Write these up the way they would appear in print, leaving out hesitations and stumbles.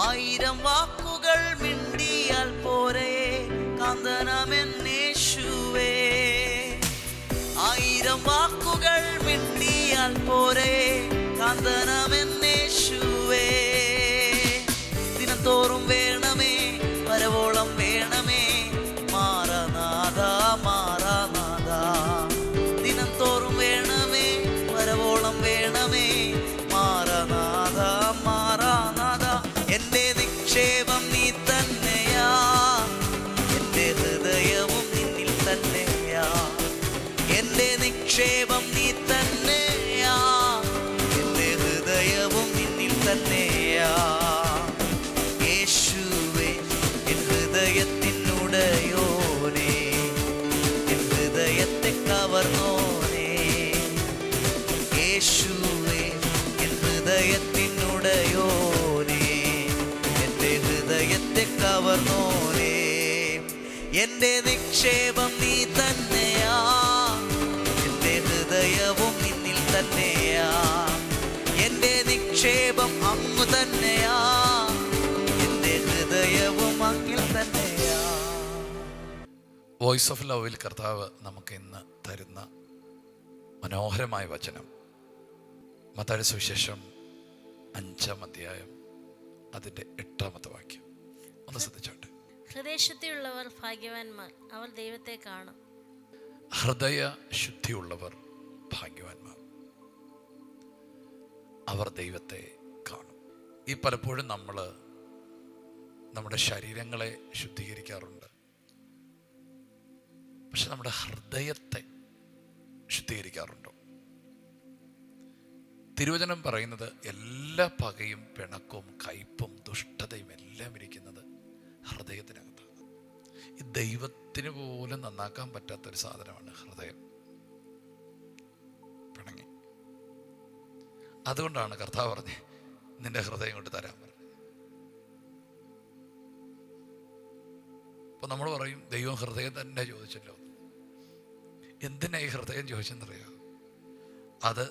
ആയിരം വാക്കുകൾ മിണ്ടിയാൽ പോരെ കാന്തനമെന്നേശുവേ. ആയിരം വാക്കുകൾ മിണ്ടിയാൽ പോരെ കാന്തനമെന്നേശുവേ. ദിനംതോറും വേണമേ വരവോളം വേണമേ മാറനാഥ മാറനാഥ. ദിനംതോറും വേണമേ വരവോളം വേണമേ മാറനാഥ മാറനാഥ. എന്റെ നിക്ഷേപം നീ തന്നെയാ, എന്റെ ഹൃദയവും നിന്നിൽ തന്നെയാ. എന്റെ നിക്ഷേപം നീ തന്നെയാ, എന്റെ ഹൃദയവും നിന്നിൽ തന്നെയാ. യേശുവേ എൻ ഹൃദയത്തിനുടയോനേ, എൻ ഹൃദയത്തെ കവർന്നോനേ. യേശുവേ എൻ ഹൃദയത്തിനുടയോനേ, എന്റെ ഹൃദയത്തെ കവർന്നോനേ. എന്റെ നിക്ഷേപം നീ തന്നെയാ, എന്റെ ഹൃദയവും നിന്നിൽ തന്നെയാ. എന്റെ നിക്ഷേപം അങ്ങു തന്നെയാ, എന്റെ ഹൃദയവും അങ്ങിൽ തന്നെയാ. വോയിസ് ഓഫ് ലവിൽ കർത്താവ് നമുക്ക് ഇന്ന് തരുന്ന മനോഹരമായ വചനം മത്തായിയുടെ സുവിശേഷം 5-ാം അധ്യായം അതിൻ്റെ 8-ാമത്തെ വാക്യം. ഒന്ന് ശ്രദ്ധിച്ചോട്ടെ. ഹൃദയശുദ്ധിയുള്ളവർ ഭാഗ്യവാന്മാർ, അവർ ദൈവത്തെ കാണും. ഹൃദയ ശുദ്ധിയുള്ളവർ ഭാഗ്യവാന്മാർ, അവർ ദൈവത്തെ കാണും. ഈ പലപ്പോഴും നമ്മൾ നമ്മുടെ ശരീരങ്ങളെ ശുദ്ധീകരിക്കാറുണ്ട്, പക്ഷെ നമ്മുടെ ഹൃദയത്തെ ശുദ്ധീകരിക്കാറുണ്ടോ? തിരുവചനം പറയുന്നത് എല്ലാ പകയും പിണക്കവും കയ്പും ദുഷ്ടതയും എല്ലാം ഇരിക്കുന്നത് ഹൃദയത്തിനകത്താണ്. ഈ ദൈവത്തിന് പോലും നന്നാക്കാൻ പറ്റാത്തൊരു സാധനമാണ് ഹൃദയം. പിണങ്ങി. അതുകൊണ്ടാണ് കർത്താവ് പറഞ്ഞ് നിന്റെ ഹൃദയം കൊണ്ട് തരാൻ പറഞ്ഞത്. അപ്പൊ നമ്മൾ പറയും ദൈവം ഹൃദയം തന്നെ ചോദിച്ചല്ലോ. എന്തിനാ ഈ ഹൃദയം ചോദിച്ചെന്നറിയോ? അത്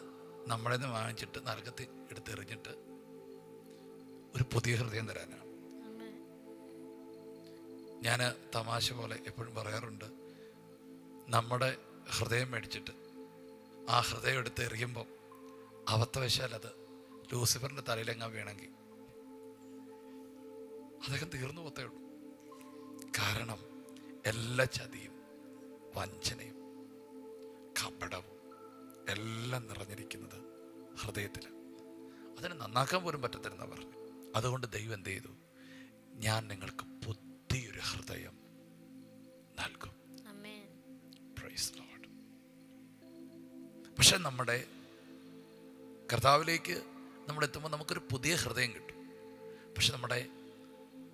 നമ്മളെ നിന്ന് വാങ്ങിച്ചിട്ട് നരകത്തിൽ എടുത്തെറിഞ്ഞിട്ട് ഒരു പുതിയ ഹൃദയം തരാനാണ്. ഞാൻ തമാശ പോലെ എപ്പോഴും പറയാറുണ്ട്, നമ്മുടെ ഹൃദയം മേടിച്ചിട്ട് ആ ഹൃദയം എടുത്ത് എറിയുമ്പം അബദ്ധവശാൽ അത് ലൂസിഫറിൻ്റെ തലയിലെങ്ങാൻ വീണെങ്കിൽ അദ്ദേഹം തീർന്നു പോത്തേ ഉള്ളൂ. കാരണം എല്ലാ ചതിയും വഞ്ചനയും കപടവും എല്ലാം നിറഞ്ഞിരിക്കുന്നത് ഹൃദയത്തിൽ. അതിനെ നന്നാക്കാൻ പോലും പറ്റത്തില്ലെന്ന് പറഞ്ഞു. അതുകൊണ്ട് ദൈവം എന്ത് ചെയ്തു? ഞാൻ നിങ്ങൾക്ക് പുതിയൊരു ഹൃദയം നൽകും. Praise Lord. പക്ഷെ നമ്മുടെ കർത്താവിലേക്ക് നമ്മൾ എത്തുമ്പോൾ നമുക്കൊരു പുതിയ ഹൃദയം കിട്ടും. പക്ഷെ നമ്മുടെ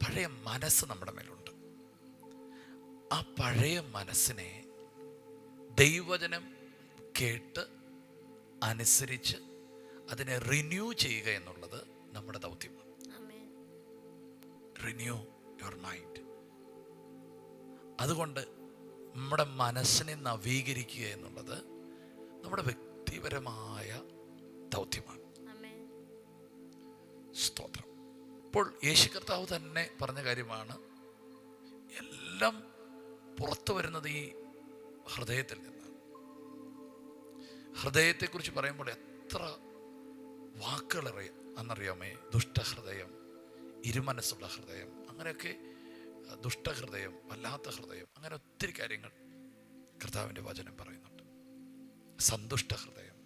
പഴയ മനസ്സ് നമ്മുടെ മേലുണ്ട്. ആ പഴയ മനസ്സിനെ ദൈവവചനം കേട്ട് അനുസരിച്ച് അതിനെ റിന്യൂ ചെയ്യുക എന്നുള്ളത് നമ്മുടെ ദൗത്യമാണ്. Renew your mind. അതുകൊണ്ട് നമ്മുടെ മനസ്സിനെ നവീകരിക്കുക എന്നുള്ളത് നമ്മുടെ വ്യക്തിപരമായ ദൗത്യമാണ്. സ്തോത്രം. ഇപ്പോൾ യേശു കർത്താവ് തന്നെ പറഞ്ഞ കാര്യമാണ്, എല്ലാം പുറത്തു വരുന്നത് ഈ ഹൃദയത്തിൽ നിന്നാണ്. ഹൃദയത്തെക്കുറിച്ച് പറയുമ്പോൾ എത്ര വാക്കുകൾ അന്നറിയാമേ? ദുഷ്ടഹൃദയം, ഇരുമനസ്സുള്ള ഹൃദയം, അങ്ങനെയൊക്കെ ദുഷ്ടഹൃദയം, വല്ലാത്ത ഹൃദയം, അങ്ങനെ ഒത്തിരി കാര്യങ്ങൾ കർത്താവിൻ്റെ വചനം പറയുന്നുണ്ട്. സന്തുഷ്ട ഹൃദയം,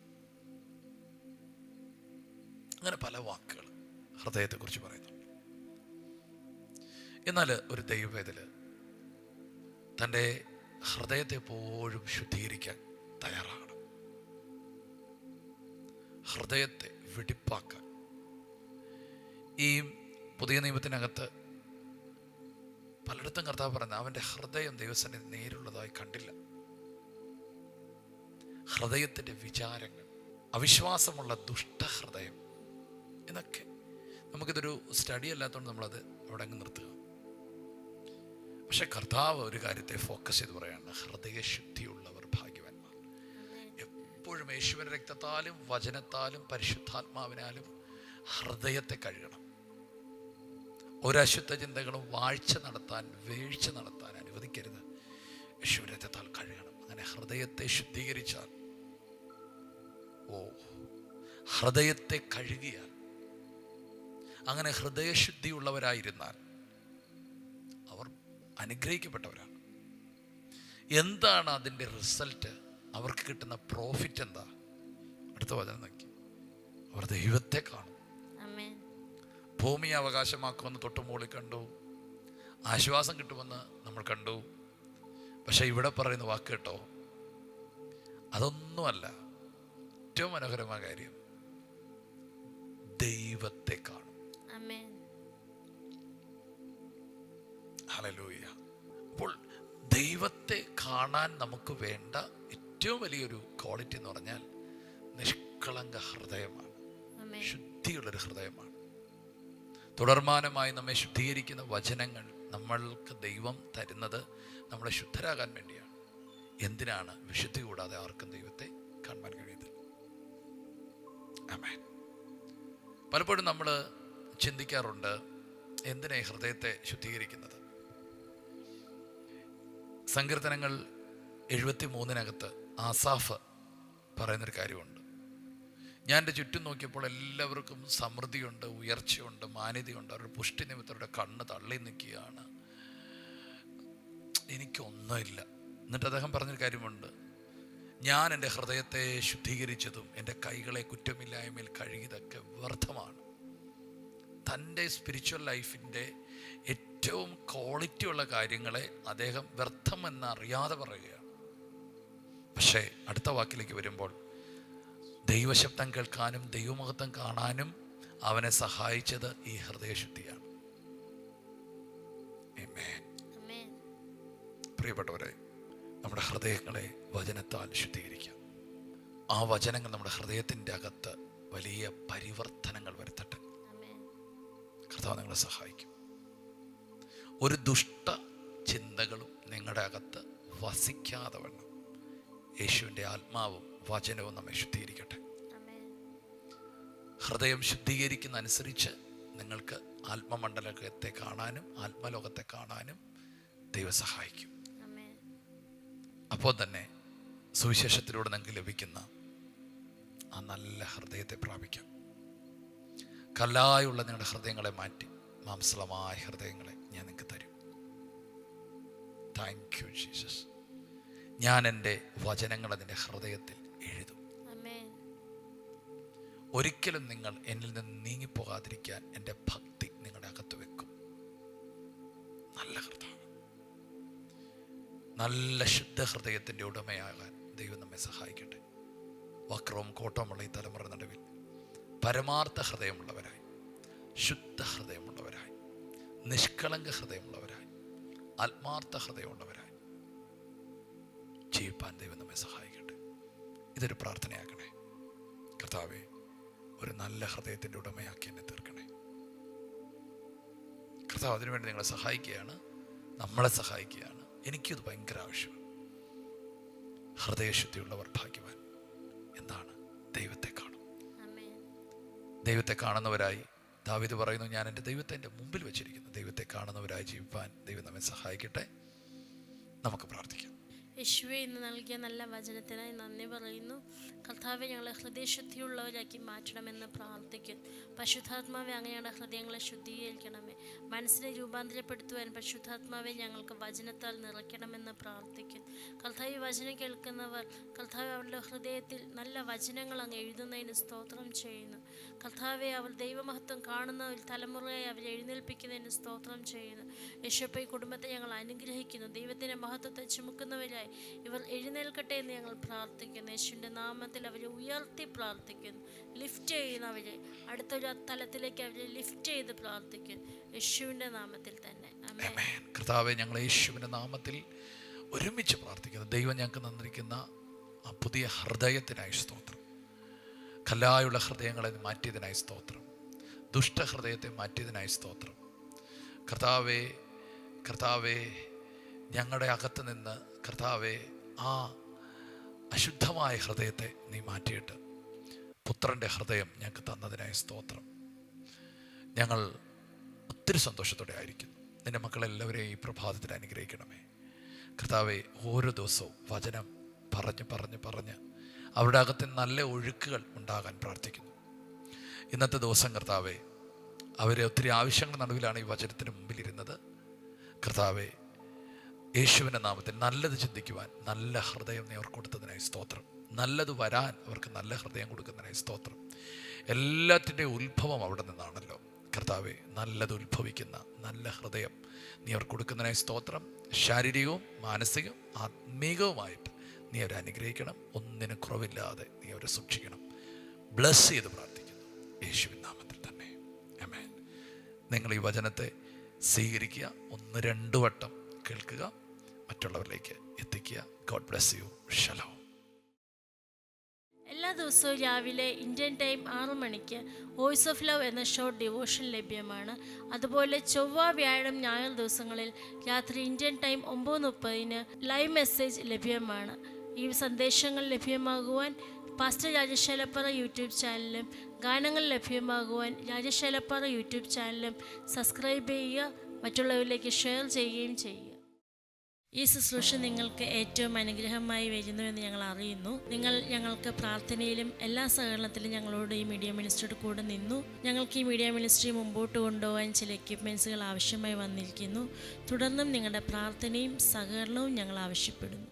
അങ്ങനെ പല വാക്കുകൾ ഹൃദയത്തെക്കുറിച്ച് പറയുന്നുണ്ട്. എന്നാൽ ഒരു ദൈവവേദല് തൻ്റെ ഹൃദയത്തെ എപ്പോഴും ശുദ്ധീകരിക്കാൻ തയ്യാറാകണം. ഹൃദയത്തെ വെടിപ്പാക്കാൻ. ഈ പുതിയ നിയമത്തിനകത്ത് പലയിടത്തും കർത്താവ് പറഞ്ഞ അവൻ്റെ ഹൃദയം ദൈവസന്നിധി നേരുള്ളതായി കണ്ടില്ല. ഹൃദയത്തിൻ്റെ വിചാരങ്ങൾ, അവിശ്വാസമുള്ള ദുഷ്ടഹൃദയം എന്നൊക്കെ. നമുക്കിതൊരു സ്റ്റഡി അല്ലാത്തതുകൊണ്ട് നമ്മളത് അവിടെ അങ്ങ് നിർത്തുക. പക്ഷെ കർത്താവ് ഒരു കാര്യത്തെ ഫോക്കസ് ചെയ്ത് പറയാണ്, ഹൃദയശുദ്ധിയുള്ളവർ ഭാഗ്യവാന്മാർ. എപ്പോഴും യേശുവിൻ്റെ രക്തത്താലും വചനത്താലും പരിശുദ്ധാത്മാവിനാലും ഹൃദയത്തെ കഴുകണം. ഒരശുദ്ധ ചിന്തകളും വീഴ്ച നടത്താൻ അനുവദിക്കരുത്. യേശുവിന്റെ രക്തത്താൽ കഴുകണം. അങ്ങനെ ഹൃദയത്തെ ശുദ്ധീകരിച്ചാൽ, ഹൃദയത്തെ കഴുകിയാൽ, അങ്ങനെ ഹൃദയശുദ്ധിയുള്ളവരായിരുന്നാൽ അവർ അനുഗ്രഹിക്കപ്പെട്ടവരാണ്. എന്താണ് അതിൻ്റെ റിസൾട്ട്? അവർക്ക് കിട്ടുന്ന പ്രോഫിറ്റ് എന്താ? അടുത്ത വചനം നോക്കി. അവർ ദൈവത്തെ കാണും. ഭൂമി അവകാശമാക്കുമെന്ന് തൊട്ടുമുകളിൽ കണ്ടു. ആശ്വാസം കിട്ടുമെന്ന് നമ്മൾ കണ്ടു. പക്ഷെ ഇവിടെ പറയുന്ന വാക്ക് കേട്ടോ, അതൊന്നുമല്ല. ഏറ്റവും മനോഹരമായ കാര്യം, ദൈവത്തെ കാണും. ഹല്ലേലൂയ. അപ്പോൾ ദൈവത്തെ കാണാൻ നമുക്ക് വേണ്ട ഏറ്റവും വലിയൊരു ക്വാളിറ്റി എന്ന് പറഞ്ഞാൽ നിഷ്കളങ്ക ഹൃദയമാണ്, ശുദ്ധിയുള്ളൊരു ഹൃദയമാണ്. തുടർമാനമായി നമ്മെ ശുദ്ധീകരിക്കുന്ന വചനങ്ങൾ നമ്മൾക്ക് ദൈവം തരുന്നത് നമ്മളെ ശുദ്ധരാകാൻ വേണ്ടിയാണ്. എന്തിനാണ്? വിശുദ്ധി കൂടാതെ ആർക്കും ദൈവത്തെ കാണാൻ കഴിയത്തില്ല. ആമേൻ. പലപ്പോഴും നമ്മൾ ചിന്തിക്കാറുണ്ട്, എന്തിനാ ഈ ഹൃദയത്തെ ശുദ്ധീകരിക്കുന്നത്? സങ്കീർത്തനങ്ങൾ 73 ആസാഫ് പറയുന്നൊരു കാര്യമുണ്ട്. ഞാൻ എൻ്റെ ചുറ്റും നോക്കിയപ്പോൾ എല്ലാവർക്കും സമൃദ്ധിയുണ്ട്, ഉയർച്ചയുണ്ട്, മാന്യതയുണ്ട്. അവരുടെ പുഷ്ടി നിമിത്തം അവരുടെ കണ്ണ് തള്ളി നിൽക്കുകയാണ്, എനിക്കൊന്നുമില്ല. എന്നിട്ട് അദ്ദേഹം പറഞ്ഞൊരു കാര്യമുണ്ട്, ഞാൻ എൻ്റെ ഹൃദയത്തെ ശുദ്ധീകരിച്ചതും എൻ്റെ കൈകളെ കുറ്റമില്ലായ്മയിൽ കഴുകിയതൊക്കെ വ്യർത്ഥമാണ്. തൻ്റെ സ്പിരിച്വൽ ലൈഫിൻ്റെ ഏറ്റവും ക്വാളിറ്റി ഉള്ള കാര്യങ്ങളെ അദ്ദേഹം വ്യർത്ഥം എന്നറിയാതെ പറയുകയാണ്. പക്ഷേ അടുത്ത വാക്കിലേക്ക് വരുമ്പോൾ, ദൈവശബ്ദം കേൾക്കാനും ദൈവമഹത്വം കാണാനും അവനെ സഹായിച്ചത് ഈ ഹൃദയശുദ്ധിയാണ്. പ്രിയപ്പെട്ടവരെ, നമ്മുടെ ഹൃദയങ്ങളെ വചനത്താൽ ശുദ്ധീകരിക്കാം. ആ വചനങ്ങൾ നമ്മുടെ ഹൃദയത്തിൻ്റെ അകത്ത് വലിയ പരിവർത്തനങ്ങൾ വരുത്തട്ടെ. കർത്താവ് നിങ്ങളെ സഹായിക്കും. ഒരു ദുഷ്ട ചിന്തകളും നിങ്ങളുടെ അകത്ത് വസിക്കാതെ വണ്ണം യേശുവിൻ്റെ ആത്മാവും വചനവും നമ്മെ ശുദ്ധീകരിക്കട്ടെ. ഹൃദയം ശുദ്ധീകരിക്കുന്ന അനുസരിച്ച് നിങ്ങൾക്ക് ആത്മമണ്ഡലത്തെ കാണാനും ആത്മലോകത്തെ കാണാനും ദൈവം സഹായിക്കും. അപ്പോൾ തന്നെ സുവിശേഷത്തിലൂടെ നിങ്ങൾക്ക് ലഭിക്കുന്ന ആ നല്ല ഹൃദയത്തെ പ്രാപിക്കാം. കല്ലായുള്ള നിങ്ങളുടെ ഹൃദയങ്ങളെ മാറ്റി മാംസളമായ ഹൃദയങ്ങളെ ഞാൻ നിങ്ങൾക്ക് തരും. Thank you Jesus. ഞാൻ എൻ്റെ വചനങ്ങൾ അതിൻ്റെ ഹൃദയത്തിൽ എഴുതും. ഒരിക്കലും നിങ്ങൾ എന്നിൽ നിന്ന് നീങ്ങിപ്പോകാതിരിക്കാൻ എൻ്റെ ഭക്തി നിങ്ങളുടെ അകത്ത് വെക്കും. നല്ല ഹൃദയം, നല്ല ശുദ്ധ ഹൃദയത്തിൻ്റെ ഉടമയാകാൻ ദൈവം നമ്മെ സഹായിക്കട്ടെ. വക്രവും കോട്ടവുമുള്ള ഈ തലമുറ നടുവിൽ പരമാർത്ഥ ഹൃദയമുള്ളവരായി, ശുദ്ധ ഹൃദയമുള്ളവരായി, നിഷ്കളങ്ക ഹൃദയമുള്ളവരായി, ആത്മാർത്ഥ ഹൃദയമുള്ളവരായി ജീവിപ്പാൻ ദൈവം നമ്മെ സഹായിക്കട്ടെ. ഇതൊരു പ്രാർത്ഥനയാക്കണേ. കർത്താവേ, ഒരു നല്ല ഹൃദയത്തിൻ്റെ ഉടമയാക്കി എന്നെ തീർക്കണേ. കർത്താവ് അതിനുവേണ്ടി നിങ്ങളെ സഹായിക്കുകയാണ്, നമ്മളെ സഹായിക്കുകയാണ്. എനിക്കിത് ഭയങ്കര ആവശ്യമാണ്. ഹൃദയശുദ്ധിയുള്ളവർ ഭാഗ്യവാൻ. എന്താണ്? ദൈവത്തെ കാണും. ദൈവത്തെ കാണുന്നവരായി ദാവീദ് പറയുന്നു, ഞാൻ എൻ്റെ ദൈവത്തെ എൻ്റെ മുമ്പിൽ വെച്ചിരിക്കുന്നു. ദൈവത്തെ കാണുന്നവരായി ജീവിപ്പാൻ ദൈവം നമ്മെ സഹായിക്കട്ടെ. നമുക്ക് പ്രാർത്ഥിക്കാം. യേശുവെ, ഇന്ന് നൽകിയ നല്ല വചനത്തിനായി നന്ദി പറയുന്നു. കർത്താവെ, ഞങ്ങളെ ഹൃദയശുദ്ധിയുള്ളവരാക്കി മാറ്റണമെന്ന് പ്രാർത്ഥിക്കുന്നു. പരിശുദ്ധാത്മാവെ, അങ്ങനെയുള്ള ഹൃദയങ്ങളെ ശുദ്ധീകരിക്കണമേ. മനസ്സിനെ രൂപാന്തരപ്പെടുത്തുവാൻ പരിശുദ്ധാത്മാവെ ഞങ്ങൾക്ക് വചനത്താൽ നിറയ്ക്കണമെന്ന് പ്രാർത്ഥിക്കുന്നു. കർത്താവ്, വചനം കേൾക്കുന്നവർ കർത്താവ് അവരുടെ ഹൃദയത്തിൽ നല്ല വചനങ്ങൾ അങ്ങ് എഴുതുന്നതിന് സ്തോത്രം ചെയ്യുന്നു. കർത്താവെ, അവർ ദൈവമഹത്വം കാണുന്ന ഒരു തലമുറയെ അവരെ എഴുന്നേൽപ്പിക്കുന്നതിന് സ്തോത്രം ചെയ്യുന്നു. യേശുവേ, ഈ കുടുംബത്തെ ഞങ്ങൾ അനുഗ്രഹിക്കുന്നു. ദൈവത്തിൻ്റെ മഹത്വത്തെ ചുമക്കുന്നവരായി ഇവർ എഴുന്നേൽക്കട്ടെ എന്ന് ഞങ്ങൾ പ്രാർത്ഥിക്കുന്നു. യേശുവിൻ്റെ നാമത്തിൽ അവരെ ഉയർത്തി പ്രാർത്ഥിക്കുന്നു. ലിഫ്റ്റ് ചെയ്യുന്നവരെ അടുത്തൊരു തലത്തിലേക്ക് അവരെ ലിഫ്റ്റ് ചെയ്ത് പ്രാർത്ഥിക്കുന്നു. യേശുവിൻ്റെ നാമത്തിൽ തന്നെ ആമേൻ. കർത്താവേ, ഞങ്ങൾ യേശുവിൻ്റെ നാമത്തിൽ ഒരുമിച്ച് പ്രാർത്ഥിക്കുന്നു. ദൈവം ഞങ്ങൾക്ക് തന്നിരിക്കുന്ന ആ പുതിയ ഹൃദയത്തിനായി സ്തോത്രം. കല്ലായുള്ള ഹൃദയങ്ങളെ മാറ്റിയതിനായി സ്തോത്രം. ദുഷ്ടഹൃദയത്തെ മാറ്റിയതിനായി സ്തോത്രം. കർത്താവേ, കർത്താവേ, ഞങ്ങളുടെ അകത്ത് നിന്ന് കർത്താവേ, ആ അശുദ്ധമായ ഹൃദയത്തെ നീ മാറ്റിയിട്ട് പുത്രൻ്റെ ഹൃദയം ഞങ്ങൾക്ക് തന്നതിനായി സ്തോത്രം. ഞങ്ങൾ ഒത്തിരി സന്തോഷത്തോടെ ആയിരിക്കുന്നു. നിൻ്റെ മക്കളെല്ലാവരെയും ഈ പ്രഭാതത്തിൽ അനുഗ്രഹിക്കണമേ കർത്താവെ. ഓരോ ദിവസവും വചനം പറഞ്ഞ് അവരുടെ അകത്ത് നല്ല ഒഴുക്കുകൾ ഉണ്ടാകാൻ പ്രാർത്ഥിക്കുന്നു. ഇന്നത്തെ ദിവസം കർത്താവെ, അവരെ ഒത്തിരി ആവശ്യങ്ങളുടെ നടുവിലാണ് ഈ വചനത്തിന് മുമ്പിലിരുന്നത്. കർത്താവെ, യേശുവിൻ്റെ നാമത്തിൽ നല്ലത് ചിന്തിക്കുവാൻ നല്ല ഹൃദയം നീ അവർക്ക് കൊടുത്തതിനായി സ്തോത്രം. നല്ലത് വരാൻ അവർക്ക് നല്ല ഹൃദയം കൊടുക്കുന്നതിനായി സ്തോത്രം. എല്ലാത്തിൻ്റെയും ഉത്ഭവം അവിടെ നിന്നാണല്ലോ കർത്താവെ. നല്ലത് ഉത്ഭവിക്കുന്ന നല്ല ഹൃദയം നീ അവർക്ക് കൊടുക്കുന്നതിനായി സ്തോത്രം. ശാരീരികവും മാനസികവും ആത്മീകവുമായിട്ട് നീ അവരെ അനുഗ്രഹിക്കണം. ഒന്നിനും കുറവില്ലാതെ നീ അവരെ സൂക്ഷിക്കണം. ബ്ലസ് ചെയ്ത് പ്രാർത്ഥിക്കുന്നു യേശുവിൻ നാമത്തിൽ തന്നെ, ആമേൻ. നിങ്ങൾ ഈ വചനത്തെ സ്വീകരിക്കുക, 1-2 വട്ടം കേൾക്കുക, മറ്റുള്ളവരിലേക്ക് എത്തിക്കുക. God bless you. ഷലോം. എല്ലാ ദിവസവും രാവിലെ ഇന്ത്യൻ ടൈം 6 മണിക്ക് വോയിസ് ഓഫ് ലവ് എന്ന ഷോർട്ട് ഡിവോഷൻ ലഭ്യമാണ്. അതുപോലെ ചൊവ്വ, വ്യാഴം, ഞായർ ദിവസങ്ങളിൽ രാത്രി ഇന്ത്യൻ ടൈം 9:30 ലൈവ് മെസ്സേജ് ലഭ്യമാണ്. ഈ സന്ദേശങ്ങൾ ലഭ്യമാകുവാൻ പാസ്റ്റർ രാജേഷ് ഏലപ്പാറ യൂട്യൂബ് ചാനലും ഗാനങ്ങൾ ലഭ്യമാകുവാൻ രാജേഷ് ഏലപ്പാറ യൂട്യൂബ് ചാനലും സബ്സ്ക്രൈബ് ചെയ്യുക, മറ്റുള്ളവരിലേക്ക് ഷെയർ ചെയ്യുകയും ചെയ്യുക. ഈ ശുശ്രൂഷ നിങ്ങൾക്ക് ഏറ്റവും അനുഗ്രഹമായി വരുന്നുവെന്ന് ഞങ്ങൾ അറിയുന്നു. നിങ്ങൾ ഞങ്ങൾക്ക് പ്രാർത്ഥനയിലും എല്ലാ സഹകരണത്തിലും ഞങ്ങളോട് ഈ മീഡിയ മിനിസ്ട്രിയുടെ കൂടെ നിന്നു. ഞങ്ങൾക്ക് ഈ മീഡിയ മിനിസ്ട്രി മുമ്പോട്ട് കൊണ്ടുപോകാൻ ചില എക്യുപ്മെൻറ്റ്സുകൾ ആവശ്യമായി വന്നിരിക്കുന്നു. തുടർന്നും നിങ്ങളുടെ പ്രാർത്ഥനയും സഹകരണവും ഞങ്ങൾ ആവശ്യപ്പെടുന്നു.